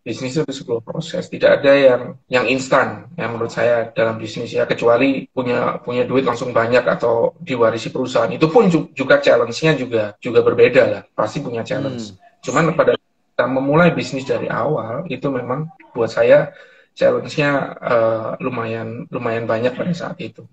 Bisnis itu sebuah proses, tidak ada yang instan yang menurut saya dalam bisnis ya, kecuali punya duit langsung banyak atau diwarisi perusahaan. Itu pun juga challenge-nya juga berbeda lah, pasti punya challenge. Cuman pada kita memulai bisnis dari awal itu memang buat saya challenge-nya lumayan banyak pada saat itu.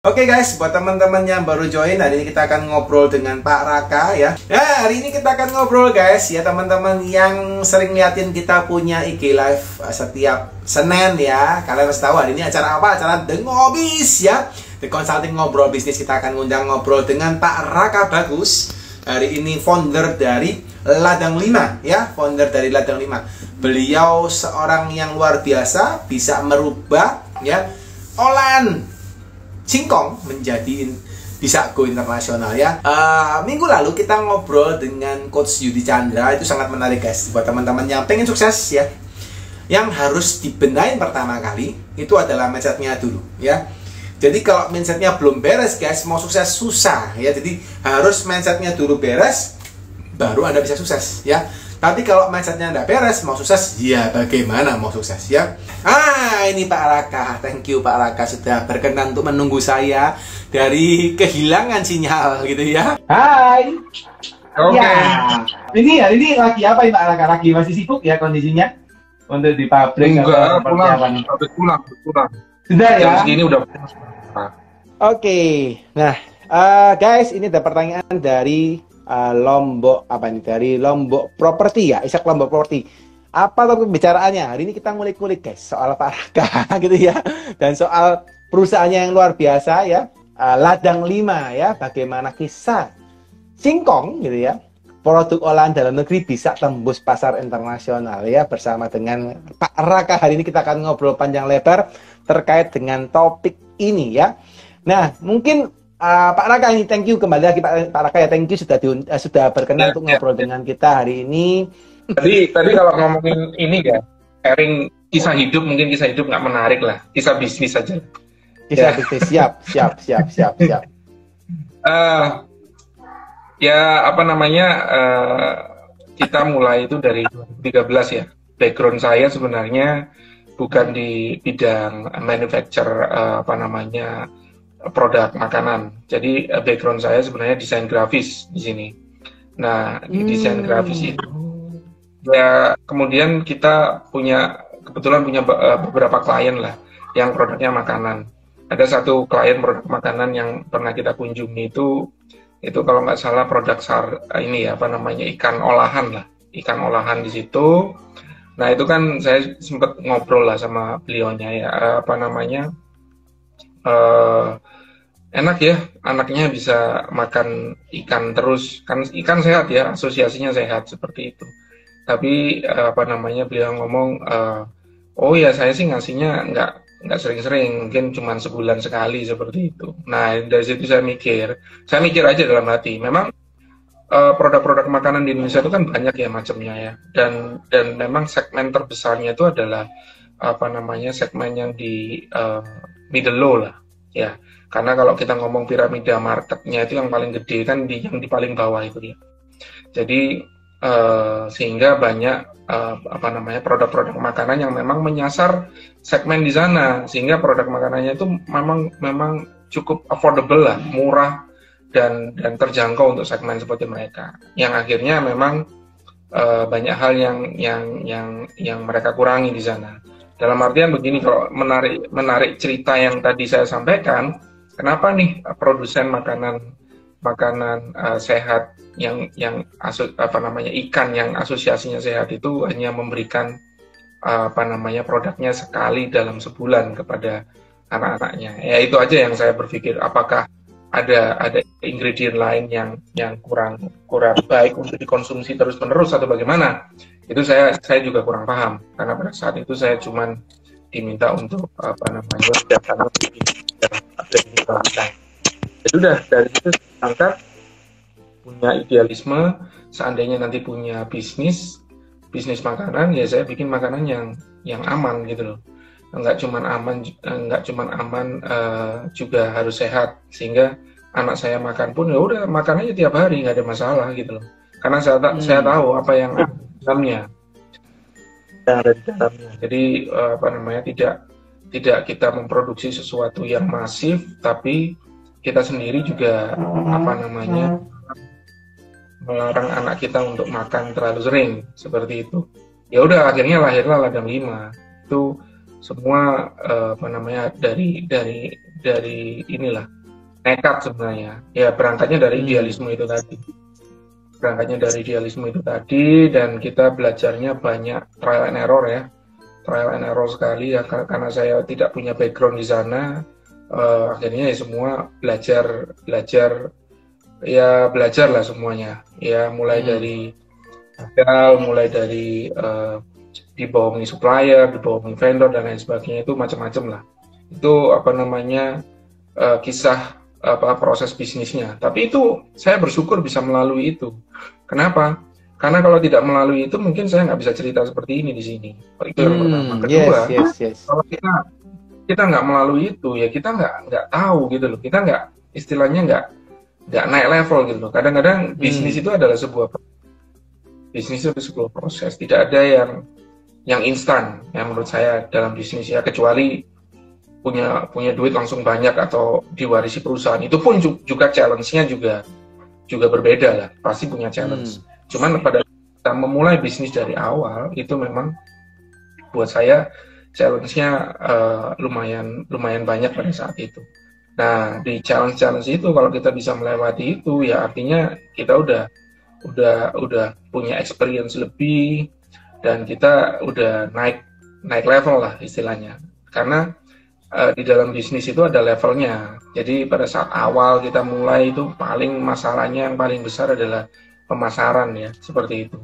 Oke guys, buat teman-teman yang baru join, hari ini kita akan ngobrol dengan Pak Raka ya. Nah, hari ini kita akan ngobrol guys ya, teman-teman yang sering liatin kita punya IG live setiap Senin ya. Kalian harus tahu hari ini acara apa? Acara The Ngobis ya. The Consulting Ngobrol Bisnis. Kita akan ngundang ngobrol dengan Pak Raka Bagus. Hari ini founder dari Ladang 5 ya, founder dari Ladang 5. Beliau seorang yang luar biasa, bisa merubah ya olahan singkong menjadi bisa go internasional ya. Minggu lalu kita ngobrol dengan Coach Yudi Chandra, itu sangat menarik guys. Buat teman-teman yang pengen sukses ya, yang harus dibenahin pertama kali itu adalah mindsetnya dulu ya. Jadi kalau mindsetnya belum beres guys, mau sukses susah ya. Jadi harus mindsetnya dulu beres, baru Anda bisa sukses ya. Tapi kalau mindsetnya nggak beres, mau sukses, ya bagaimana mau sukses ya? Ini Pak Raka. Thank you Pak Raka sudah berkenan untuk menunggu saya dari kehilangan sinyal gitu ya. Hai. Oke. Ya. Ini lagi apa Pak Raka? Lagi masih sibuk ya kondisinya? Untuk di pabrik Enggak, atau pulang. Sudah ya? Jam segini udah. Oke. Nah, guys, ini ada pertanyaan dari Lombok dari Lombok Properti ya, Ishak Lombok Properti. Apa topik pembicaraannya? Hari ini kita ngulik-ngulik guys soal Pak Raka gitu ya, dan soal perusahaannya yang luar biasa ya, Ladang 5 ya, bagaimana kisah singkong gitu ya, produk olahan dalam negeri bisa tembus pasar internasional ya, bersama dengan Pak Raka. Hari ini kita akan ngobrol panjang lebar terkait dengan topik ini ya. Nah, mungkin Pak Raka ini thank you kembali lagi Pak Raka ya, thank you sudah berkenan untuk ngobrol dengan kita hari ini. Tadi kalau ngomongin ini ya, sharing kisah hidup, mungkin kisah hidup nggak menarik lah, kisah bisnis saja. Kisah bisnis, siap. Ya apa namanya, kita mulai itu dari 2013 ya. Background saya sebenarnya bukan di bidang manufacture produk makanan. Jadi background saya sebenarnya desain grafis di sini. Nah, di desain grafis itu ya, kemudian kita kebetulan punya beberapa klien lah yang produknya makanan. Ada satu klien produk makanan yang pernah kita kunjungi itu kalau nggak salah produk ikan olahan lah, ikan olahan di situ. Nah, itu kan saya sempat ngobrol lah sama beliaunya ya, enak ya, anaknya bisa makan ikan terus, kan ikan sehat ya, asosiasinya sehat seperti itu. Tapi beliau ngomong, oh ya saya sih ngasihnya nggak sering-sering, mungkin cuma sebulan sekali seperti itu. Nah, dari situ saya mikir aja dalam hati, memang produk-produk makanan di Indonesia itu kan banyak ya macamnya ya, dan memang segmen terbesarnya itu adalah segmen yang di middle low lah ya. Karena kalau kita ngomong piramida marketnya itu yang paling gede kan yang di paling bawah itu ya. Jadi sehingga banyak produk-produk makanan yang memang menyasar segmen di sana, sehingga produk makanannya itu memang cukup affordable lah, murah dan terjangkau untuk segmen seperti mereka. Yang akhirnya memang banyak hal yang mereka kurangi di sana. Dalam artian begini, kalau menarik cerita yang tadi saya sampaikan, kenapa nih produsen makanan sehat ikan yang asosiasinya sehat itu hanya memberikan produknya sekali dalam sebulan kepada anak-anaknya. Ya itu aja yang saya berpikir, apakah ada ingredient lain yang kurang baik untuk dikonsumsi terus-menerus atau bagaimana? Itu saya juga kurang paham, karena pada saat itu saya cuman diminta untuk data lebih dan jadi udah dari situ angkat punya idealisme, seandainya nanti punya bisnis makanan, ya saya bikin makanan yang aman gitu loh. nggak cuman aman, juga harus sehat, sehingga anak saya makan pun ya udah makan aja tiap hari, nggak ada masalah gitu loh, karena saya tahu apa yang ada di dalamnya. Jadi apa namanya, tidak kita memproduksi sesuatu yang masif, tapi kita sendiri juga apa namanya melarang anak kita untuk makan terlalu sering seperti itu. Ya udah, akhirnya lahirlah Ladang 5. Itu semua apa namanya dari inilah nekat sebenarnya. Ya berangkatnya dari idealisme itu tadi. Dan kita belajarnya banyak trial and error ya. Trial and error sekali ya, karena saya tidak punya background di sana. Akhirnya ya semua belajar lah semuanya. Ya mulai dari dibohongi supplier, dibohongi vendor dan lain sebagainya, itu macam-macam lah. Itu apa namanya kisah proses bisnisnya. Tapi itu saya bersyukur bisa melalui itu. Kenapa? Karena kalau tidak melalui itu mungkin saya nggak bisa cerita seperti ini di sini. Itu yang pertama. Kedua, kalau kita nggak melalui itu ya kita nggak tahu gitu loh. Kita nggak, istilahnya nggak naik level gitu loh. Kadang-kadang bisnis itu adalah sebuah proses. Tidak ada yang instan ya menurut saya dalam bisnis ya, kecuali punya duit langsung banyak atau diwarisi perusahaan. Itu pun juga challenge-nya juga berbeda lah. Pasti punya challenge. Cuman pada kita memulai bisnis dari awal itu memang buat saya challenge-nya lumayan banyak pada saat itu. Nah, di challenge itu kalau kita bisa melewati itu ya artinya kita udah punya experience lebih, dan kita udah naik level lah istilahnya. Karena di dalam bisnis itu ada levelnya. Jadi pada saat awal kita mulai itu masalahnya yang paling besar adalah pemasaran ya, seperti itu.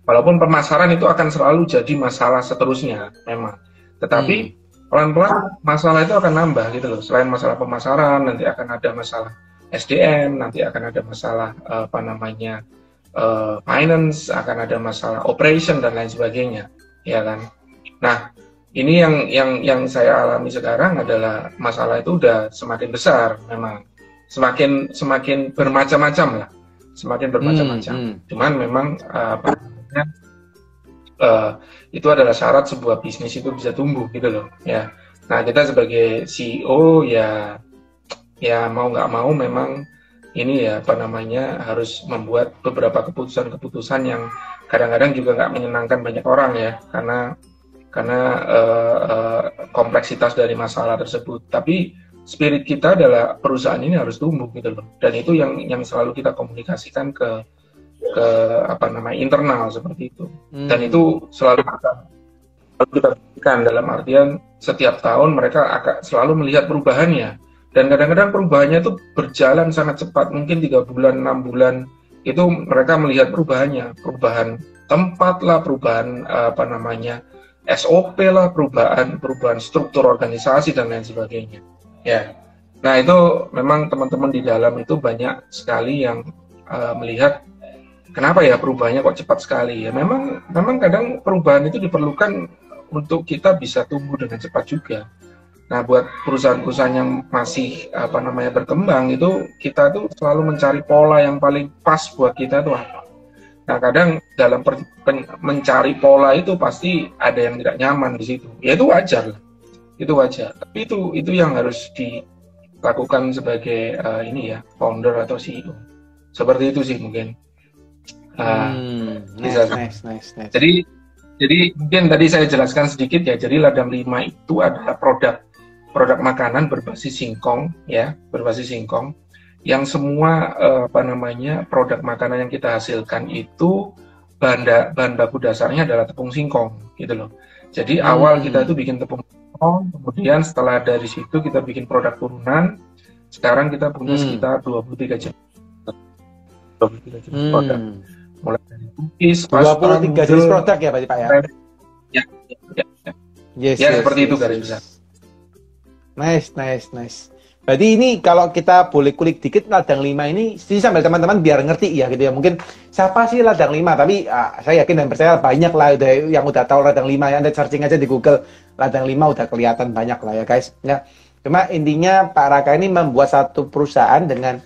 Walaupun pemasaran itu akan selalu jadi masalah seterusnya memang. Tetapi pelan-pelan masalah itu akan nambah gitu loh. Selain masalah pemasaran, nanti akan ada masalah SDM, nanti akan ada masalah finance, akan ada masalah operation dan lain sebagainya, ya kan. Nah, ini yang saya alami sekarang adalah masalah itu udah semakin besar memang, semakin bermacam-macam lah, Cuman memang itu adalah syarat sebuah bisnis itu bisa tumbuh gitu loh ya. Nah, kita sebagai CEO ya mau nggak mau memang ini ya harus membuat beberapa keputusan yang kadang-kadang juga nggak menyenangkan banyak orang ya, karena kompleksitas dari masalah tersebut. Tapi spirit kita adalah perusahaan ini harus tumbuh gitu loh, dan itu yang selalu kita komunikasikan ke internal seperti itu. Dan itu selalu kita berikan dalam artian setiap tahun mereka akan selalu melihat perubahannya. Dan kadang-kadang perubahannya itu berjalan sangat cepat, mungkin 3 bulan, 6 bulan, itu mereka melihat perubahan tempat lah, perubahan SOP lah, perubahan struktur organisasi dan lain sebagainya. Ya, nah itu memang teman-teman di dalam itu banyak sekali yang melihat kenapa ya perubahannya kok cepat sekali ya. Memang kadang perubahan itu diperlukan untuk kita bisa tumbuh dengan cepat juga. Nah, buat perusahaan-perusahaan yang masih berkembang itu, kita tuh selalu mencari pola yang paling pas buat kita tuh apa. Nah, kadang dalam mencari pola itu pasti ada yang tidak nyaman di situ. Ya itu wajar lah. Itu wajar. Tapi itu yang harus dilakukan sebagai founder atau CEO. Seperti itu sih mungkin. Nice. Jadi mungkin tadi saya jelaskan sedikit ya. Jadi Ladang 5 itu adalah produk makanan berbasis singkong ya, yang semua produk makanan yang kita hasilkan itu bahan baku dasarnya adalah tepung singkong gitu loh. Jadi awal kita itu bikin tepung singkong, kemudian setelah dari situ kita bikin produk turunan. Sekarang kita punya sekitar 23 jenis produk. Mulai dari cookies, 23 jenis produk ya Pak ya? Ya, seperti itu garis besar. Nice, nice, nice. Berarti ini kalau kita boleh kulik dikit ladang 5 ini, sambil teman-teman biar ngerti ya gitu ya. Mungkin siapa sih ladang 5? Tapi saya yakin dan percaya banyak lah yang udah tahu ladang 5 ya. Anda searching aja di Google ladang 5 udah kelihatan banyak lah ya guys. Ya. Cuma intinya Pak Raka ini membuat satu perusahaan dengan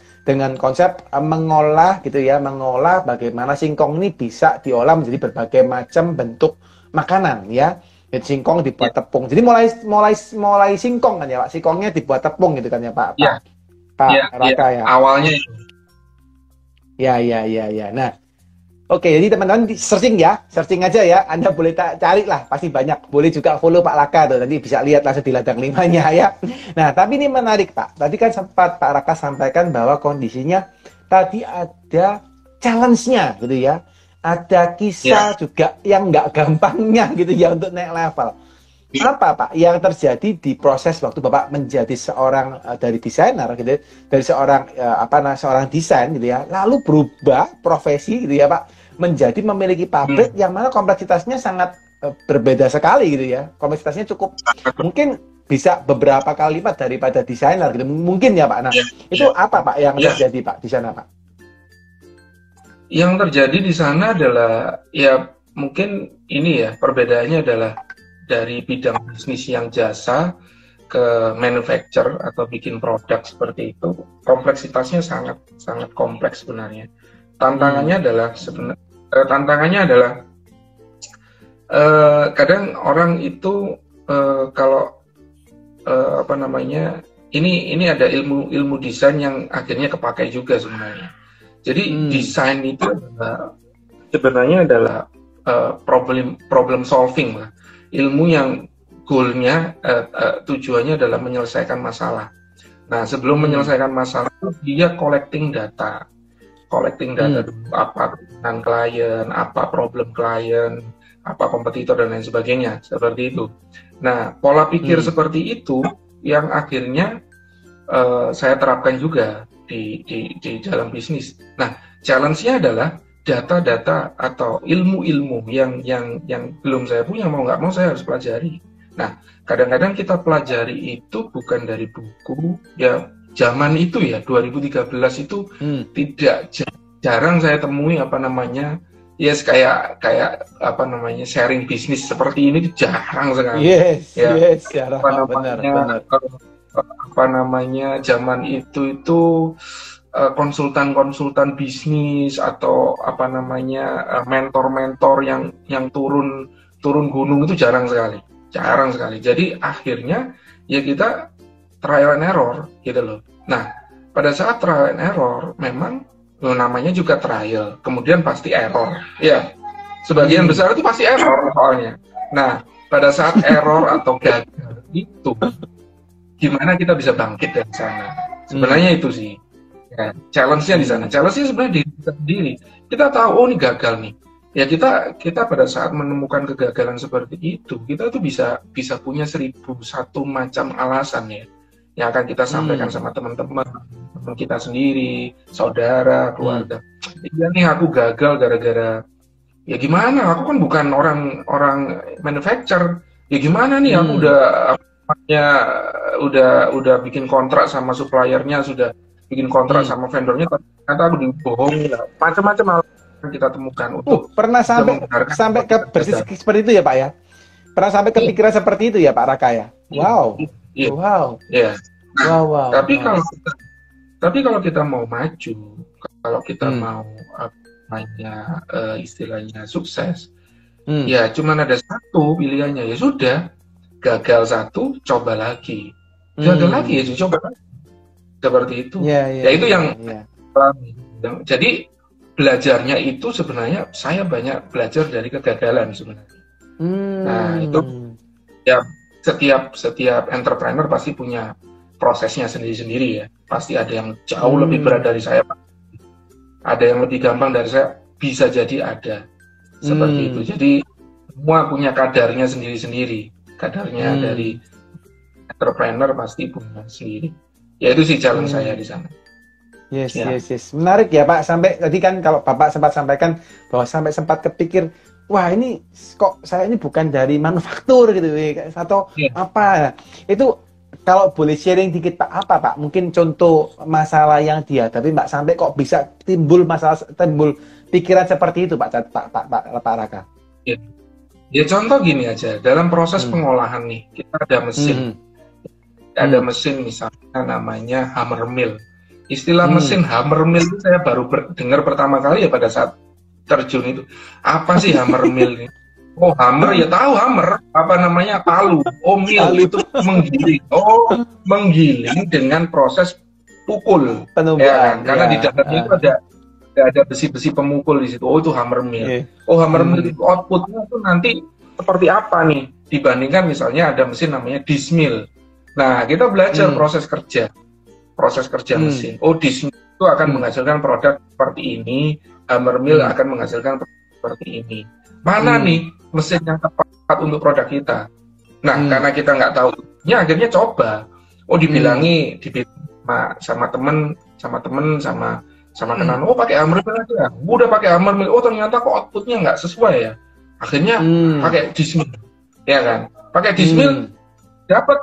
konsep mengolah gitu ya, mengolah bagaimana singkong ini bisa diolah menjadi berbagai macam bentuk makanan ya. Singkong dibuat tepung. Jadi mulai singkong kan ya Pak. Singkongnya dibuat tepung gitu kan ya Pak. Ya, Pak Raka ya. Awalnya. Ya. Nah, oke, jadi teman-teman searching ya, searching aja ya. Anda boleh cari lah, pasti banyak. Boleh juga follow Pak Raka tuh, nanti bisa lihat langsung di ladang 5-nya ya. Nah, tapi ini menarik Pak. Tadi kan sempat Pak Raka sampaikan bahwa kondisinya tadi ada challenge-nya gitu ya. Ada kisah juga yang nggak gampangnya gitu ya untuk naik level. Apa Pak yang terjadi di proses waktu Bapak menjadi seorang dari desainer gitu, dari seorang desain gitu ya, lalu berubah profesi gitu ya Pak, menjadi memiliki pabrik yang mana kompleksitasnya sangat berbeda sekali gitu ya, kompleksitasnya cukup mungkin bisa beberapa kali lipat daripada desainer gitu, mungkin ya Pak. Nah itu apa Pak yang terjadi Pak di sana Pak? Yang terjadi di sana adalah ya mungkin ini ya perbedaannya adalah dari bidang bisnis yang jasa ke manufacture atau bikin produk seperti itu, kompleksitasnya sangat kompleks sebenarnya. Tantangannya adalah kadang orang itu kalau ini ada ilmu desain yang akhirnya kepakai juga sebenarnya. Jadi desain itu sebenarnya adalah problem solving lah. Ilmu yang goalnya, tujuannya adalah menyelesaikan masalah. Nah, sebelum menyelesaikan masalah, dia collecting data dulu, apa kebutuhan klien, apa problem klien, apa kompetitor dan lain sebagainya, seperti itu. Nah, pola pikir seperti itu yang akhirnya saya terapkan juga di dalam bisnis. Nah, challenge-nya adalah data-data atau ilmu-ilmu yang belum saya punya, mau nggak mau saya harus pelajari. Nah, kadang-kadang kita pelajari itu bukan dari buku, ya zaman itu ya 2013 itu tidak jarang saya temui sharing bisnis seperti ini jarang sekali. Jarang. Benar. Zaman itu konsultan bisnis atau mentor-mentor yang turun gunung itu jarang sekali. Jadi akhirnya ya kita trial and error gitu loh. Nah, pada saat trial and error memang namanya juga trial, kemudian pasti error. Ya, sebagian besar itu pasti error soalnya. Nah, pada saat error atau gagal itu gimana kita bisa bangkit dari sana? Sebenarnya itu sih. Ya, challenge-nya di sana. Challenge-nya sebenarnya diri kita sendiri. Kita tahu, oh ini gagal nih. Ya kita pada saat menemukan kegagalan seperti itu, kita tuh bisa punya 1001 macam alasan ya. Yang akan kita sampaikan sama teman-teman kita sendiri, saudara, keluarga. Iya nih aku gagal gara-gara ya gimana? Aku kan bukan orang manufacturer. Ya gimana nih aku udah bikin kontrak sama suppliernya, sudah bikin kontrak sama vendornya, ternyata aku dibohongi lah. Macam-macam hal yang kita temukan untuk pernah sampai ke bersih seperti itu ya Pak ya? Pernah sampai kepikiran seperti itu ya Pak Raka ya? Wow. Tapi kalau kita mau maju, kalau kita mau istilahnya sukses, ya cuman ada satu pilihannya, ya sudah. Gagal satu, coba lagi. Gagal lagi, ya coba lagi. Seperti itu. Itu yang jadi belajarnya itu sebenarnya saya banyak belajar dari kegagalan sebenarnya. Nah, itu ya setiap entrepreneur pasti punya prosesnya sendiri-sendiri ya. Pasti ada yang jauh lebih berat dari saya. Ada yang lebih gampang dari saya, bisa jadi ada. Seperti itu. Jadi semua punya kadarnya sendiri-sendiri. Kadarnya dari entrepreneur pasti punya sendiri. Ya itu sih challenge saya di sana. Yes. Menarik ya Pak. Sampai tadi kan kalau Bapak sempat sampaikan bahwa sampai sempat kepikir, wah ini kok saya ini bukan dari manufaktur gitu atau apa. Itu Kalau boleh sharing dikit Pak, apa Pak? Mungkin contoh masalah yang dihadapi Mbak sampai kok bisa timbul pikiran seperti itu Pak Raka. Ya, ya contoh gini aja, dalam proses pengolahan nih, kita ada mesin. Ada mesin misalnya namanya hammer mill. Istilah mesin hammer mill itu saya baru dengar pertama kali ya pada saat terjun itu. Apa sih hammer mill ini? Oh, hammer ya tahu hammer, apa namanya palu. Oh, mill itu menggiling. Oh, menggiling dengan proses pukul. Ya kan? Karena di dalamnya itu ada besi-besi pemukul di situ. Oh, itu hammer mill. Oh, hammer mill itu outputnya itu nanti seperti apa nih? Dibandingkan misalnya ada mesin namanya disc mill. Nah, kita belajar proses kerja mesin. Oh, disc mill itu akan menghasilkan produk seperti ini. Hammer mill akan menghasilkan produk seperti ini. Mana nih mesin yang tepat untuk produk kita? Nah, karena kita nggak tahu, ya akhirnya coba. Oh, dibilangi sama temen, sama kenalan. Oh, pakai hammer mill aja. Udah pakai hammer mill. Oh, ternyata kok outputnya nggak sesuai ya. Akhirnya pakai disc mill, ya kan? Pakai disc mill dapat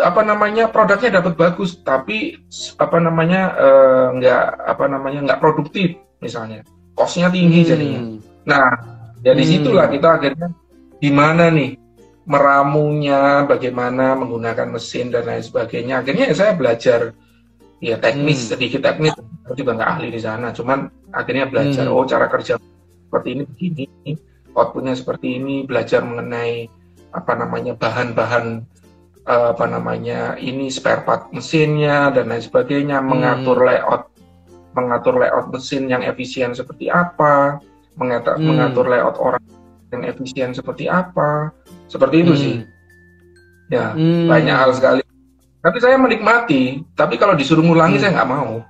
apa namanya produknya dapat bagus, tapi nggak produktif misalnya. Costnya tinggi jadinya. Nah, dari situlah kita akhirnya gimana nih meramunya, bagaimana menggunakan mesin dan lain sebagainya. Akhirnya ya saya belajar ya sedikit teknis, saya juga nggak ahli di sana. Cuman akhirnya belajar cara kerja seperti ini begini, outputnya seperti ini, belajar mengenai bahan-bahan ini spare part mesinnya dan lain sebagainya, mengatur layout mesin yang efisien seperti apa. Mengatur layout orang yang efisien seperti apa, seperti itu sih ya. Banyak hal sekali, tapi saya menikmati. Tapi kalau disuruh ngulangi saya nggak mau.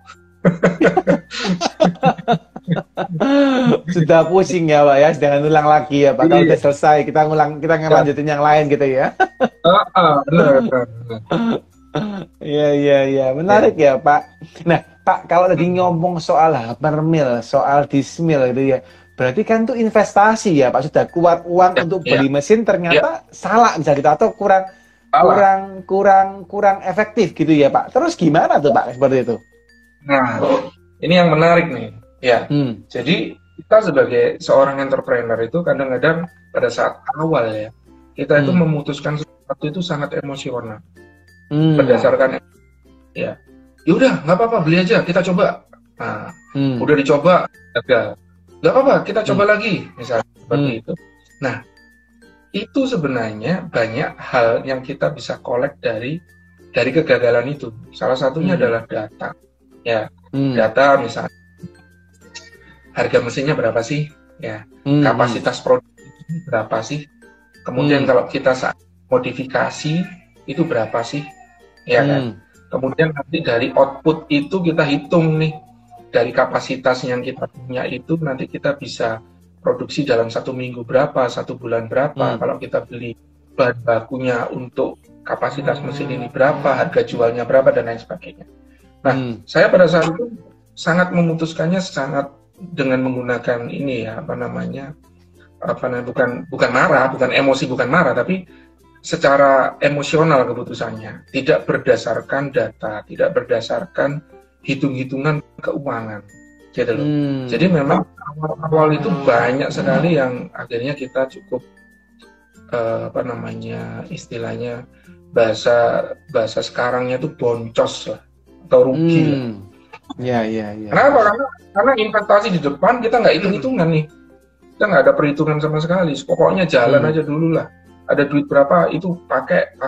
Sudah pusing ya Pak ya, jangan ulang lagi ya Pak. Kalau udah selesai kita ngelanjutin yang lain gitu ya. Benar. Iya, menarik ya Pak. Nah Pak, kalau tadi ngomong soal hammer mill, soal disc mill gitu ya, berarti kan itu investasi ya Pak, sudah keluar uang untuk beli mesin ternyata salah bisa gitu, atau kurang efektif gitu ya Pak. Terus gimana tuh Pak seperti itu? Nah, ini yang menarik nih ya. Jadi kita sebagai seorang entrepreneur itu kadang-kadang pada saat awal ya, kita itu memutuskan sesuatu itu sangat emosional. Berdasarkan ya udah nggak apa-apa, beli aja, kita coba. Nah, udah dicoba gagal, nggak apa-apa, kita coba lagi misalnya seperti itu. Nah, itu sebenarnya banyak hal yang kita bisa kolek dari kegagalan itu. Salah satunya adalah data ya. Data misalnya harga mesinnya berapa sih ya, kapasitas produksi berapa sih, kemudian kalau kita saat modifikasi itu berapa sih ya kan. Kemudian nanti dari output itu kita hitung nih, dari kapasitas yang kita punya itu nanti kita bisa produksi dalam 1 minggu berapa, 1 bulan berapa. Kalau kita beli bahan bakunya untuk kapasitas mesin ini berapa, harga jualnya berapa dan lain sebagainya. Nah, saya pada saat itu sangat memutuskannya dengan menggunakan ini ya, bukan marah, bukan emosi, bukan marah, tapi secara emosional keputusannya, tidak berdasarkan data, tidak berdasarkan hitung-hitungan keuangan, gitu loh. Jadi memang awal-awal itu banyak sekali yang akhirnya kita cukup istilahnya bahasa sekarangnya itu boncos lah atau rugi lah. Ya. Kenapa? Karena investasi di depan kita nggak hitung-hitungan nih, kita nggak ada perhitungan sama sekali. Pokoknya jalan aja dulu lah. Ada duit berapa itu pakai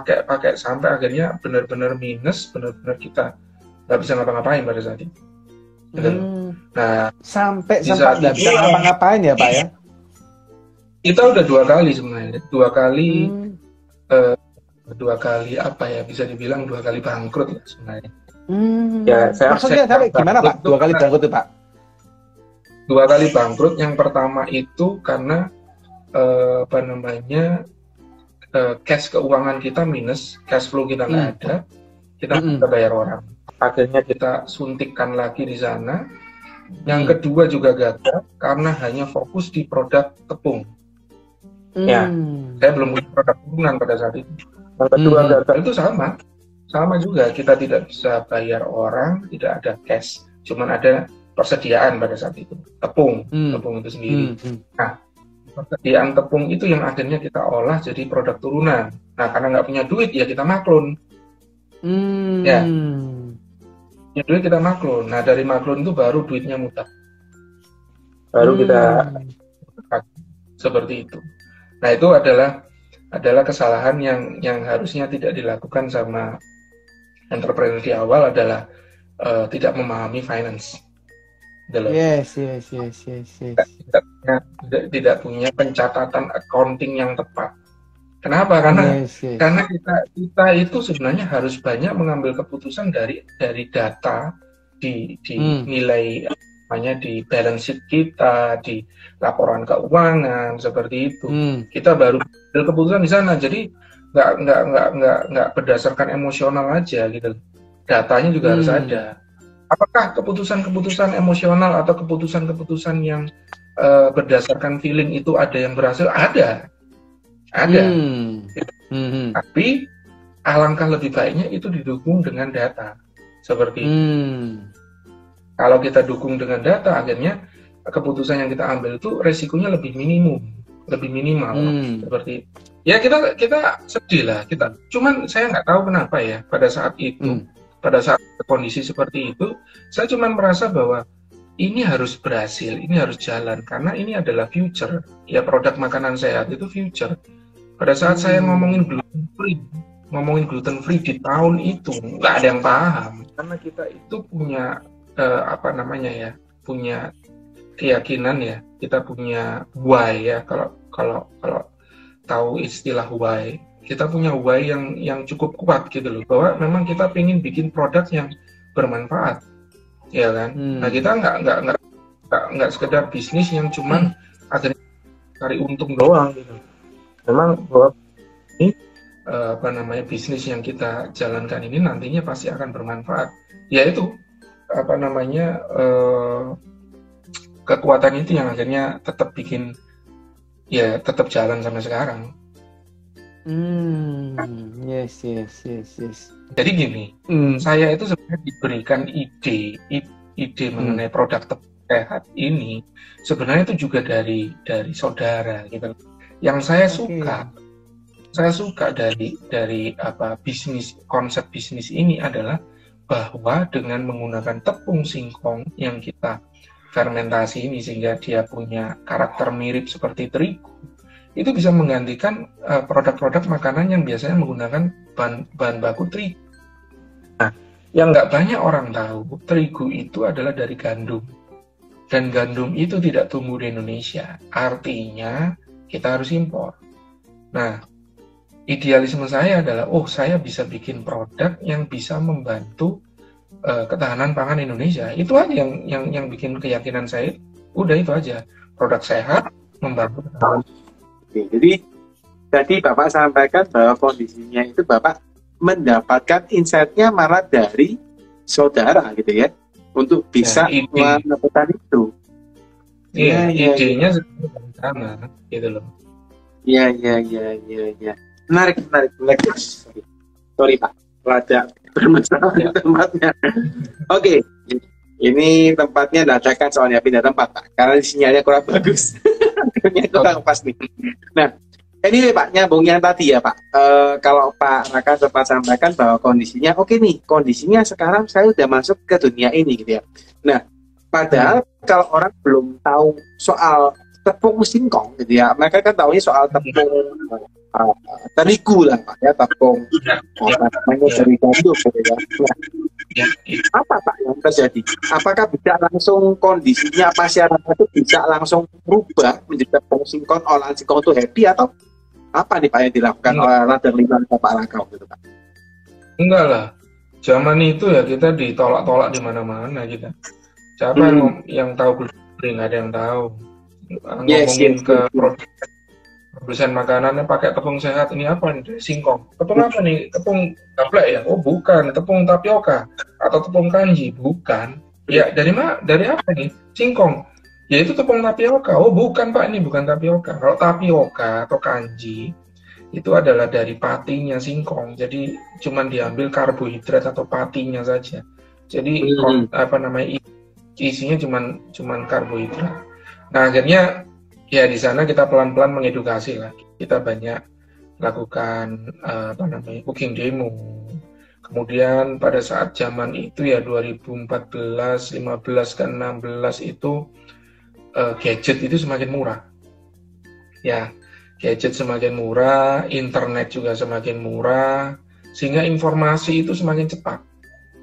sampai akhirnya benar-benar minus, benar-benar kita nggak bisa ngapa-ngapain pada saat itu. Nah, sampai nggak bisa ngapa-ngapain ya Pak ya? Kita udah 2 kali sebenarnya, 2 kali apa ya, bisa dibilang 2 kali bangkrut ya sebenarnya. Ya, maksudnya tapi gimana Pak? 2 kali bangkrut tuh Pak? 2 kali bangkrut. Yang pertama itu karena cash keuangan kita minus, cash flow kita nggak ada, kita bisa bayar orang. Akhirnya kita suntikkan lagi di sana. Yang kedua juga gagal karena hanya fokus di produk tepung. Ya, saya belum punya produk tepungan pada saat itu. Yang kedua gagal itu sama. sama juga kita tidak bisa bayar orang, tidak ada cash, cuman ada persediaan pada saat itu, tepung itu sendiri. Nah, persediaan tepung itu yang akhirnya kita olah jadi produk turunan. Nah, karena nggak punya duit ya kita maklun. Ya, punya duit kita maklun. Nah, dari maklun itu baru duitnya mutar. Baru kita seperti itu. Nah, itu adalah kesalahan yang harusnya tidak dilakukan sama entrepreneur di awal, adalah tidak memahami finance. Yes. Tidak punya pencatatan accounting yang tepat. Kenapa? Karena kita itu sebenarnya harus banyak mengambil keputusan dari data, di nilai namanya di balance sheet kita, di laporan keuangan seperti itu. Kita baru ambil keputusan di sana. Jadi nggak berdasarkan emosional aja gitu. Datanya juga harus ada. Apakah keputusan-keputusan emosional atau keputusan-keputusan yang berdasarkan feeling itu ada yang berhasil? Ada. Tapi alangkah lebih baiknya itu didukung dengan data seperti itu. Kalau kita dukung dengan data, akhirnya keputusan yang kita ambil itu resikonya lebih minimal seperti itu. Ya kita sedih lah kita. Cuman saya nggak tahu kenapa ya pada saat itu, pada saat kondisi seperti itu, saya cuman merasa bahwa ini harus berhasil, ini harus jalan karena ini adalah future. Ya, produk makanan sehat itu future. Pada saat saya ngomongin gluten free di tahun itu nggak ada yang paham karena kita itu punya punya keyakinan ya, kita punya why ya, kalau tahu istilah why, kita punya why yang cukup kuat gitu loh, bahwa memang kita pengen bikin produk yang bermanfaat, ya kan. Nah, kita nggak sekedar bisnis yang cuman akhirnya cari untung doang gitu. Memang bahwa ini bisnis yang kita jalankan ini nantinya pasti akan bermanfaat, yaitu kekuatan itu yang akhirnya tetap bikin ya tetap jalan sampai sekarang. Yes. Jadi gini, saya itu sebenarnya diberikan ide mengenai produk sehat ini sebenarnya itu juga dari saudara gitu. Yang saya suka dari konsep bisnis ini adalah bahwa dengan menggunakan tepung singkong yang kita fermentasi ini sehingga dia punya karakter mirip seperti terigu, itu bisa menggantikan produk-produk makanan yang biasanya menggunakan bahan baku terigu. Nah, yang nggak banyak orang tahu, terigu itu adalah dari gandum. Dan gandum itu tidak tumbuh di Indonesia. Artinya, kita harus impor. Nah, idealisme saya adalah, saya bisa bikin produk yang bisa membantu ketahanan pangan Indonesia. Itu aja yang bikin keyakinan saya. Udah itu aja. Produk sehat membantu ketahanan. Jadi tadi Bapak sampaikan bahwa kondisinya itu Bapak mendapatkan insight-nya malah dari saudara gitu ya, untuk bisa melakukan itu. Iya, idenya sama gitu loh. Iya. Menarik. Sorry Pak, rada bermasalah di tempatnya. Oke. Ini tempatnya dadakan soalnya pindah tempat Pak, karena sinyalnya kurang bagus. Kurang pas nih. Nah, ini Pak, nyambung yang tadi ya Pak. Kalau Pak Raka sempat sampaikan bahwa kondisinya oke nih, kondisinya sekarang saya udah masuk ke dunia ini gitu ya. Nah, padahal kalau orang belum tahu soal tepung singkong gitu ya, mereka kan taunya soal tepung terigu lah Pak ya, tepung namanya dari gandum gitu ya. Nah, apa Pak yang terjadi? Apakah bisa langsung kondisinya masyarakat itu bisa langsung berubah menjadi tepung singkong, olahan singkong itu happy, atau apa nih Pak yang dilakukan oleh Radar 5 Pak Raka gitu Pak? Enggak lah, zaman itu ya kita ditolak-tolak di mana-mana kita. Siapa yang tahu gluten free? Nggak ada yang tahu. Ngomongin ke produsen makanannya pakai tepung sehat, ini apa nih? Singkong. Tepung apa nih? Tepung gaplek ya? Oh bukan. Tepung tapioka atau tepung kanji? Bukan. Ya dari mana? Dari apa nih? Singkong. Ya itu tepung tapioka. Oh bukan Pak, ini bukan tapioka. Kalau tapioka atau kanji itu adalah dari patinya singkong. Jadi cuman diambil karbohidrat atau patinya saja. Jadi apa namanya, isinya cuman karbohidrat. Nah, akhirnya ya di sana kita pelan-pelan mengedukasi lah. Kita banyak lakukan apa namanya, cooking demo. Kemudian pada saat zaman itu ya 2014, 15 ke 16 itu gadget itu semakin murah. Ya, gadget semakin murah, internet juga semakin murah, sehingga informasi itu semakin cepat.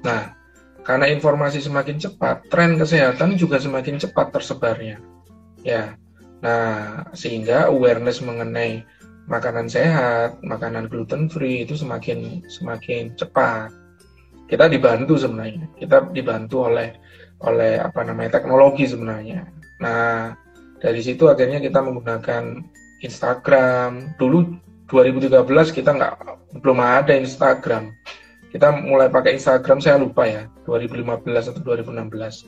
Nah, karena informasi semakin cepat, tren kesehatan juga semakin cepat tersebarnya. Ya, nah sehingga awareness mengenai makanan sehat, makanan gluten free itu semakin cepat. Kita dibantu sebenarnya, kita dibantu oleh apa namanya, teknologi sebenarnya. Nah, dari situ akhirnya kita menggunakan Instagram. Dulu 2013 kita belum ada Instagram. Kita mulai pakai Instagram, saya lupa ya, 2015 atau 2016.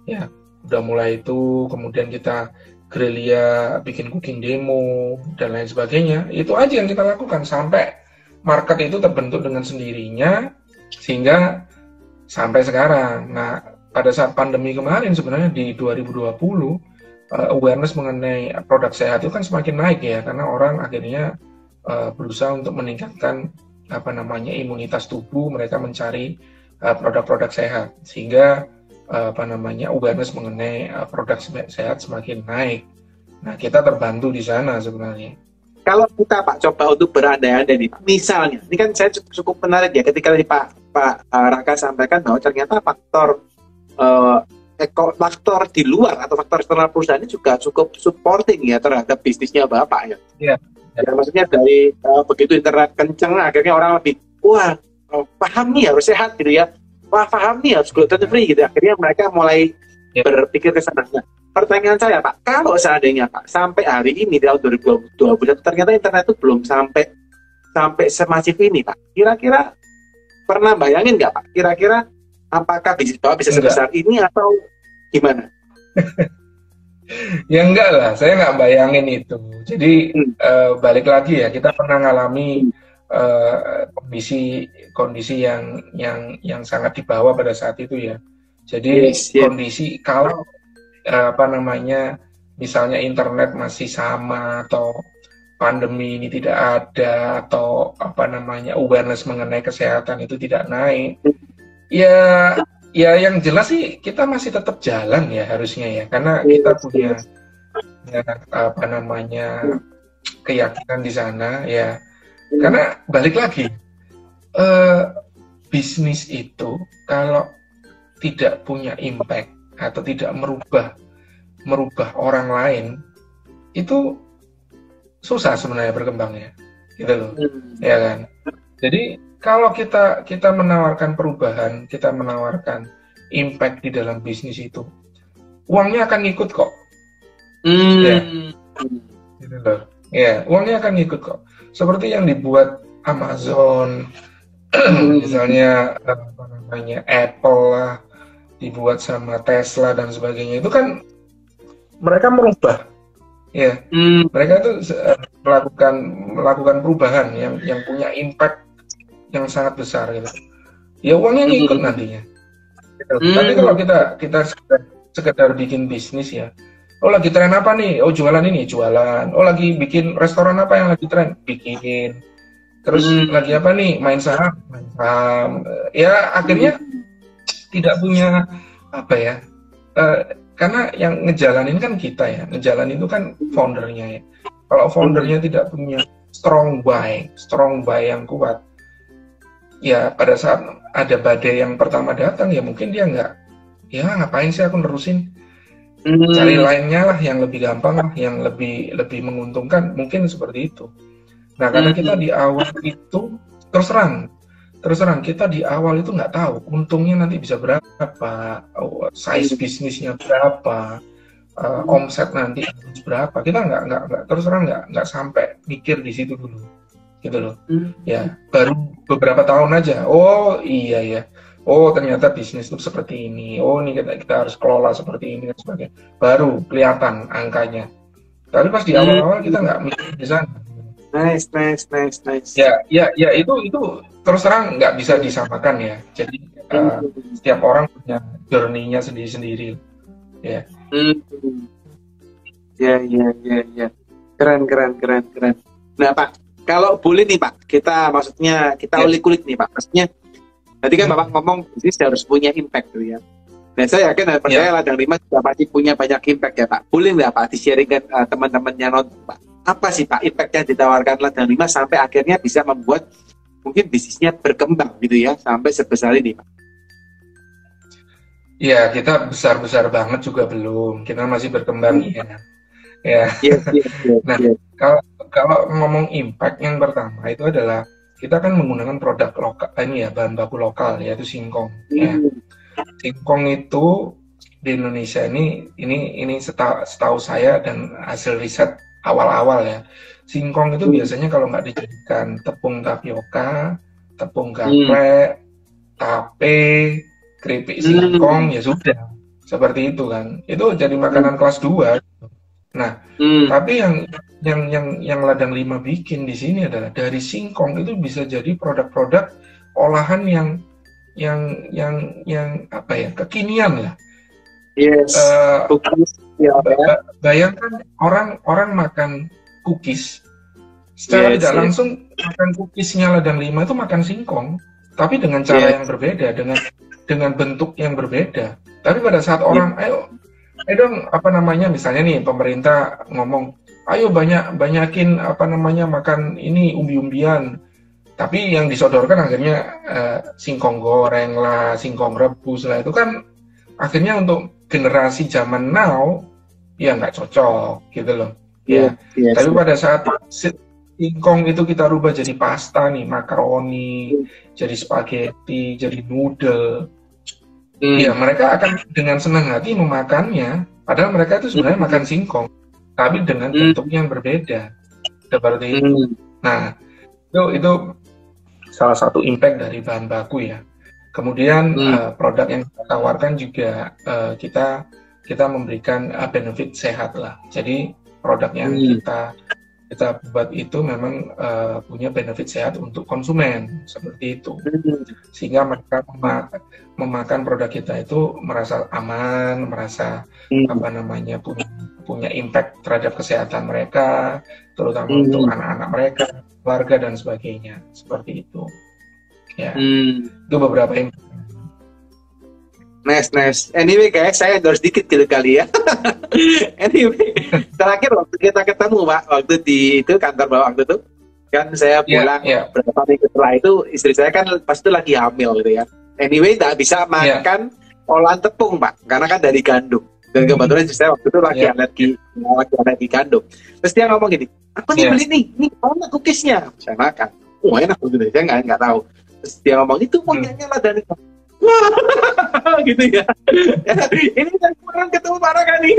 Ya, udah mulai itu, kemudian kita gerilya, bikin cooking demo, dan lain sebagainya. Itu aja yang kita lakukan, sampai market itu terbentuk dengan sendirinya, sehingga sampai sekarang. Nah, pada saat pandemi kemarin sebenarnya di 2020, awareness mengenai produk sehat itu kan semakin naik ya, karena orang akhirnya berusaha untuk meningkatkan apa namanya, imunitas tubuh, mereka mencari produk-produk sehat, sehingga apa namanya, awareness mengenai produk sehat semakin naik. Nah, kita terbantu di sana sebenarnya. Kalau kita Pak coba untuk berandai-andai nih, misalnya, ini kan saya cukup menarik ya, ketika tadi Pak Raka sampaikan bahwa ternyata faktor di luar atau faktor eksternal perusahaan ini juga cukup supporting ya terhadap bisnisnya Bapak ya. Iya. Ya, maksudnya dari begitu internet kenceng, akhirnya orang lebih paham nih harus sehat gitu ya. Wah, paham nih harus gluten free gitu. Akhirnya mereka mulai berpikir ke sana. Nah, pertanyaan saya Pak, kalau seandainya Pak sampai hari ini di tahun 2021 ternyata internet itu belum sampai semasif ini Pak. Kira-kira pernah bayangin nggak Pak? Kira-kira apakah bisnis Bapak bisa sebesar ini atau gimana? Ya enggak lah, saya nggak bayangin itu. Jadi balik lagi ya, kita pernah ngalami kondisi yang sangat di bawah pada saat itu ya. Jadi kondisi kalau apa namanya, misalnya internet masih sama, atau pandemi ini tidak ada, atau apa namanya, awareness mengenai kesehatan itu tidak naik, ya yang jelas sih kita masih tetap jalan ya harusnya ya, karena kita punya apa namanya, keyakinan di sana ya. Karena balik lagi, bisnis itu kalau tidak punya impact atau tidak merubah orang lain, itu susah sebenarnya berkembangnya, gitu loh, ya kan. Jadi kalau kita menawarkan perubahan, kita menawarkan impact di dalam bisnis itu, uangnya akan ikut kok. Ya, gitu loh. Ya, uangnya akan ikut kok. Seperti yang dibuat Amazon, misalnya apa namanya, Apple lah, dibuat sama Tesla dan sebagainya. Itu kan mereka merubah, ya. Mereka itu melakukan perubahan yang punya impact yang sangat besar gitu. Ya uangnya ngikut nantinya. Tapi kalau kita sekedar bikin bisnis ya, oh lagi tren apa nih? Oh jualan ini, jualan. Oh lagi bikin restoran apa yang lagi tren? Bikin. Terus lagi apa nih? Main saham. Ya akhirnya tidak punya apa ya? Karena yang ngejalanin kan kita ya. Ngejalanin itu kan foundernya ya. Kalau foundernya tidak punya strong buy yang kuat, ya pada saat ada badai yang pertama datang ya mungkin dia ngapain sih aku nerusin, cari lainnya lah yang lebih gampang lah, yang lebih menguntungkan, mungkin seperti itu. Nah karena kita di awal itu terus terang kita di awal itu nggak tahu untungnya nanti bisa berapa, size bisnisnya berapa, omset nanti berapa, kita nggak terus terang nggak sampai mikir di situ dulu, gitu loh. Ya baru beberapa tahun aja, oh iya ya, oh ternyata bisnis itu seperti ini, oh ini kita harus kelola seperti ini dan sebagainya, baru kelihatan angkanya. Tapi pas di awal-awal kita nggak mikir di sana. Nice. Ya itu terus terang nggak bisa disamakan ya. Jadi setiap orang punya journey-nya sendiri-sendiri. Ya. Ya. Keren. Nah Pak, kalau boleh nih Pak, kita ulik-ulik nih Pak. Maksudnya, tadi kan Bapak ngomong bisnis harus punya impact tuh ya. Nah saya yakin dan percaya Ladang Lima sudah pasti punya banyak impact ya Pak. Boleh nggak Pak di-sharingkan teman-temannya nonton Pak? Apa sih Pak impact yang ditawarkan Ladang Lima sampai akhirnya bisa membuat mungkin bisnisnya berkembang gitu ya sampai sebesar ini Pak? Ya, kita besar-besar banget juga belum. Kita masih berkembang ya. Yes. Nah, kalau ngomong impact yang pertama itu adalah kita kan menggunakan produk lokal ini ya, bahan baku lokal yaitu singkong. Ya. Singkong itu di Indonesia ini setahu saya dan hasil riset awal-awal ya. Singkong itu biasanya kalau nggak dijadikan tepung tapioka, tepung gaplek, tape, keripik singkong ya sudah seperti itu kan. Itu jadi makanan kelas 2. Nah, tapi yang Ladang Lima bikin di sini adalah dari singkong itu bisa jadi produk-produk olahan yang apa ya, kekinian lah. Yes. Bayangkan orang makan cookies secara tidak langsung makan cookiesnya Ladang Lima itu makan singkong, tapi dengan cara yang berbeda, dengan bentuk yang berbeda. Tapi pada saat orang ayo dong misalnya nih pemerintah ngomong ayo banyakin makan ini umbi-umbian, tapi yang disodorkan akhirnya singkong goreng lah, singkong rebus lah, itu kan akhirnya untuk generasi zaman now ya nggak cocok gitu loh. Tapi pada saat singkong itu kita rubah jadi pasta nih, makaroni, jadi spaghetti, jadi noodle, ya mereka akan dengan senang hati memakannya, padahal mereka itu sebenarnya makan singkong, tapi dengan bentuk yang berbeda, seperti itu. Nah, itu salah satu impact dari bahan baku ya. Kemudian produk yang kita tawarkan juga kita memberikan benefit sehat lah. Jadi produk yang kita buat itu memang punya benefit sehat untuk konsumen, seperti itu. Sehingga mereka memakan produk kita itu merasa aman, merasa punya impact terhadap kesehatan mereka, terutama untuk anak-anak mereka, keluarga dan sebagainya, seperti itu. Ya, itu beberapa impact. Nice. Anyway guys, saya endorse dikit gitu kali ya. Anyway, terakhir waktu kita ketemu Pak, waktu di itu kantor Bapak waktu itu, kan saya pulang beberapa minggu setelah itu, istri saya kan pas itu lagi hamil gitu ya. Anyway, nggak bisa makan olahan tepung Pak, karena kan dari gandum. Dan kebetulan istri saya waktu itu lagi alergi gandum. Terus dia ngomong gini, aku nih beli nih mana cookiesnya? Saya makan, enak gitu, saya nggak tahu. Terus dia ngomong, itu punyanya lah dari gitu ya. Ini kan kemarin ketemu Pak Raka nih